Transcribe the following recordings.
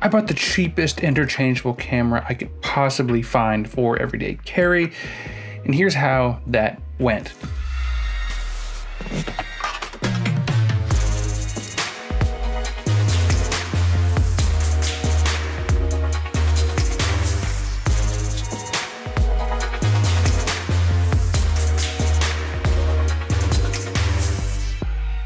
I bought the cheapest interchangeable camera I could possibly find for everyday carry, and here's how that went.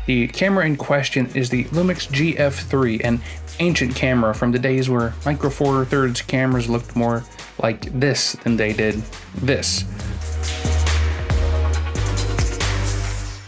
The camera in question is the Lumix GF3, an ancient camera from the days where Micro Four Thirds cameras looked more like this than they did this.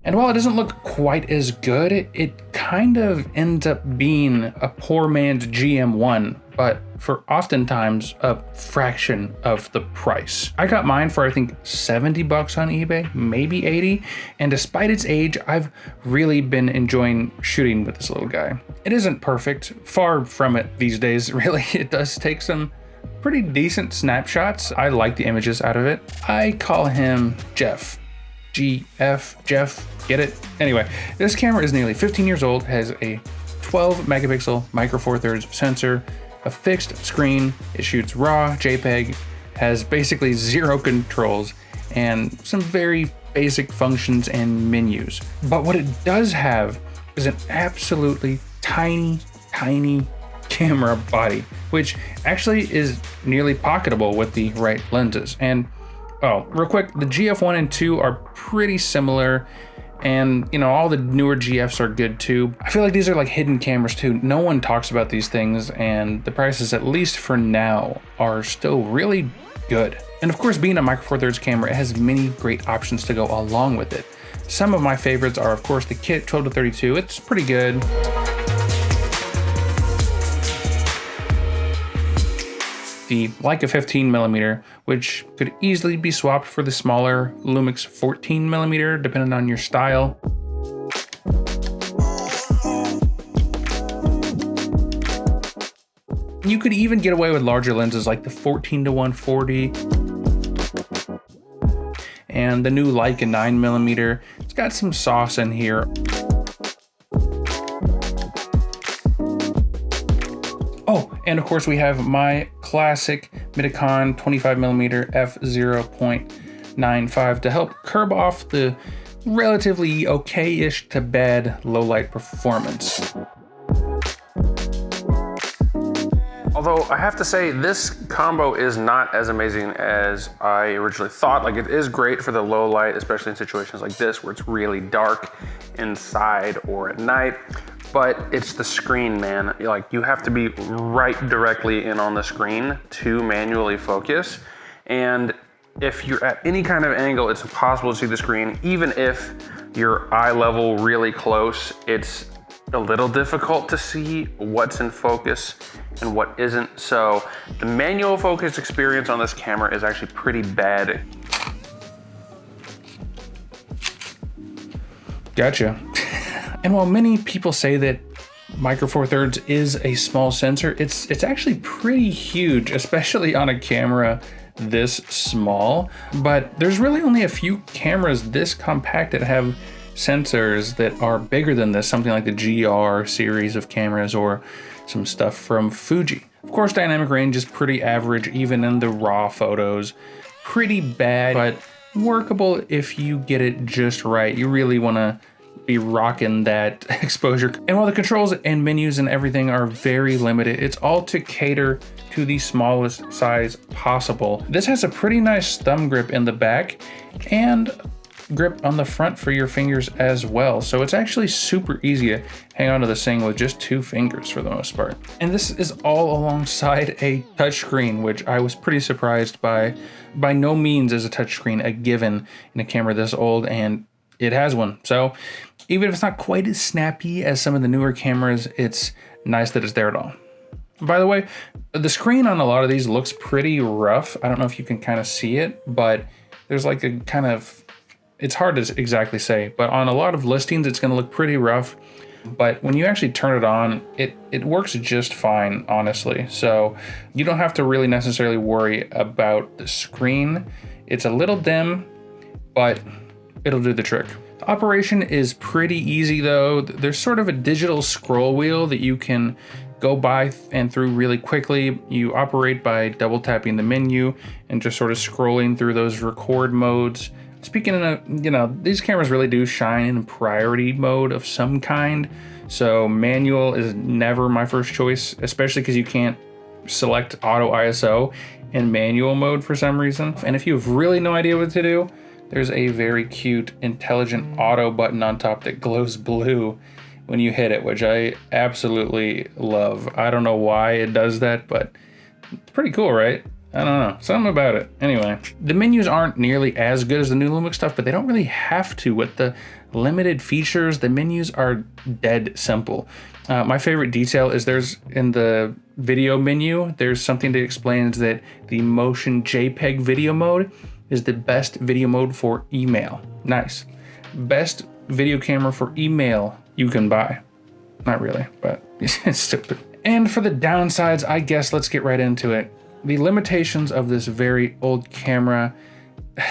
And while it doesn't look quite as good, it kind of ends up being a poor man's GM1, but for oftentimes a fraction of the price. I got mine for I think 70 bucks on eBay, maybe 80, and despite its age, I've really been enjoying shooting with this little guy. It isn't perfect, far from it these days, really. It does take some pretty decent snapshots. I like the images out of it. I call him Jeff. Jeff, get it? Anyway, this camera is nearly 15 years old, has a 12 megapixel Micro Four Thirds sensor, a fixed screen, it shoots RAW, JPEG, has basically zero controls, and some very basic functions and menus. But what it does have is an absolutely tiny camera body, which actually is nearly pocketable with the right lenses. And oh, real quick, the GF1 and 2 are pretty similar, and you know, all the newer GFs are good too. I feel like these are like hidden cameras too. No one talks about these things, and the prices, at least for now, are still really good. And of course, being a Micro Four Thirds camera, it has many great options to go along with it. Some of my favorites are, of course, the kit 12 to 32. It's pretty good. The Leica 15mm, which could easily be swapped for the smaller Lumix 14mm, depending on your style. You could even get away with larger lenses like the 14 to 140 and the new Leica 9mm. It's got some sauce in here. Oh, and of course we have my classic Mitakon 25mm f/0.95 to help curb off the relatively okay-ish to bad low light performance. Although I have to say, this combo is not as amazing as I originally thought. Like, it is great for the low light, especially in situations like this where it's really dark inside or at night. But it's the screen, man. Like, you have to be right directly in on the screen to manually focus. And if you're at any kind of angle, it's impossible to see the screen. Even if you're eye level really close, it's a little difficult to see what's in focus and what isn't. So the manual focus experience on this camera is actually pretty bad. Gotcha. And while many people say that Micro Four Thirds is a small sensor, it's actually pretty huge, especially on a camera this small. But there's really only a few cameras this compact that have sensors that are bigger than this, something like the GR series of cameras or some stuff from Fuji. Of course, dynamic range is pretty average, even in the raw photos. Pretty bad, but workable if you get it just right. You really want to be rocking that exposure. And while the controls and menus and everything are very limited, it's all to cater to the smallest size possible. This has a pretty nice thumb grip in the back and grip on the front for your fingers as well. So it's actually super easy to hang onto this thing with just 2 fingers for the most part. And this is all alongside a touchscreen, which I was pretty surprised by. By no means is a touchscreen a given in a camera this old, and it has one. So even if it's not quite as snappy as some of the newer cameras, it's nice that it's there at all. By the way, the screen on a lot of these looks pretty rough. I don't know if you can kind of see it, but there's like a kind of, it's hard to exactly say, but on a lot of listings, it's gonna look pretty rough. But when you actually turn it on, it works just fine, honestly. So you don't have to really necessarily worry about the screen. It's a little dim, but it'll do the trick. The operation is pretty easy though. There's sort of a digital scroll wheel that you can go by and through really quickly. You operate by double tapping the menu and just sort of scrolling through those record modes. Speaking of, you know, these cameras really do shine in priority mode of some kind. So manual is never my first choice, especially because you can't select auto ISO in manual mode for some reason. And if you have really no idea what to do, there's a very cute intelligent auto button on top that glows blue when you hit it, which I absolutely love. I don't know why it does that, but it's pretty cool, right? I don't know, something about it. Anyway, the menus aren't nearly as good as the new Lumix stuff, but they don't really have to. With the limited features, the menus are dead simple. My favorite detail is there's in the video menu, there's something that explains that the motion JPEG video mode is the best video mode for email. Nice. Best video camera for email you can buy. Not really, but it's stupid. And for the downsides, I guess let's get right into it. The limitations of this very old camera.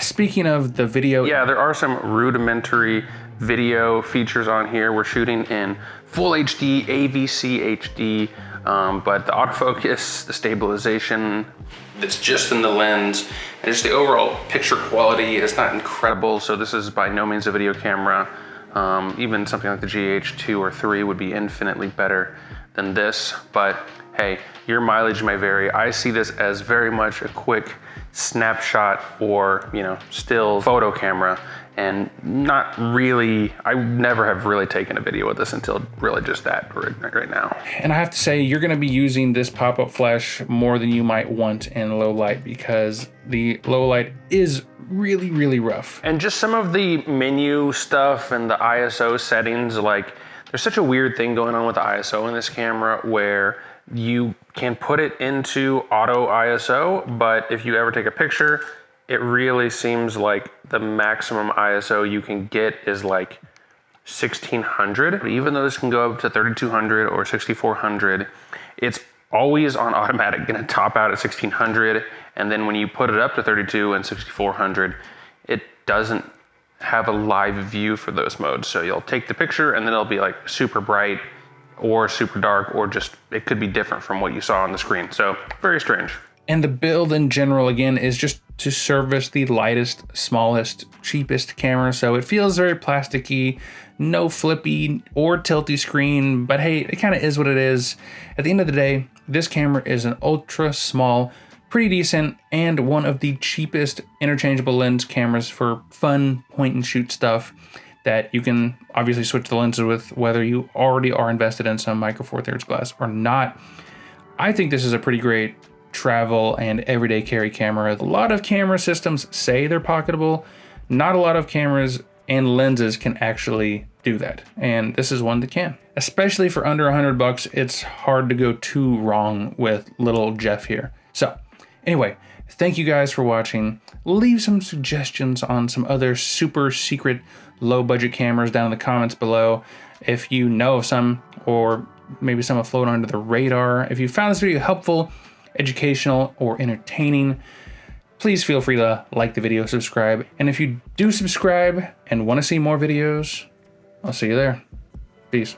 Speaking of the video, yeah, there are some rudimentary video features on here. We're shooting in full HD, AVC HD, but the autofocus, the stabilization that's just in the lens, and just the overall picture quality is not incredible. So this is by no means a video camera. Even something like the GH2 or 3 would be infinitely better than this, but hey, your mileage may vary. I see this as very much a quick snapshot or, you know, still photo camera, and not really, I never have really taken a video with this until really just that right now. And I have to say, you're gonna be using this pop-up flash more than you might want in low light, because the low light is really, really rough. And just some of the menu stuff and the ISO settings, like there's such a weird thing going on with the ISO in this camera where you can put it into auto ISO, but if you ever take a picture, it really seems like the maximum ISO you can get is like 1600. Even though this can go up to 3200 or 6400, it's always on automatic gonna top out at 1600. And then when you put it up to 32 and 6400, it doesn't have a live view for those modes. So you'll take the picture and then it'll be like super bright or super dark, or just, it could be different from what you saw on the screen. So very strange. And the build in general, again, is just to service the lightest, smallest, cheapest camera. So it feels very plasticky, no flippy or tilty screen, but hey, it kind of is what it is. At the end of the day, this camera is an ultra small, pretty decent, and one of the cheapest interchangeable lens cameras for fun point and shoot stuff that you can obviously switch the lenses with, whether you already are invested in some Micro Four Thirds glass or not. I think this is a pretty great travel and everyday carry camera. A lot of camera systems say they're pocketable. Not a lot of cameras and lenses can actually do that, and this is one that can. Especially for under $100, it's hard to go too wrong with little Jeff here. So anyway, thank you guys for watching. Leave some suggestions on some other super secret low budget cameras down in the comments below. If you know of some, or maybe some have floated under the radar. If you found this video helpful, educational, or entertaining, please feel free to like the video, subscribe. And if you do subscribe and want to see more videos, I'll see you there. Peace.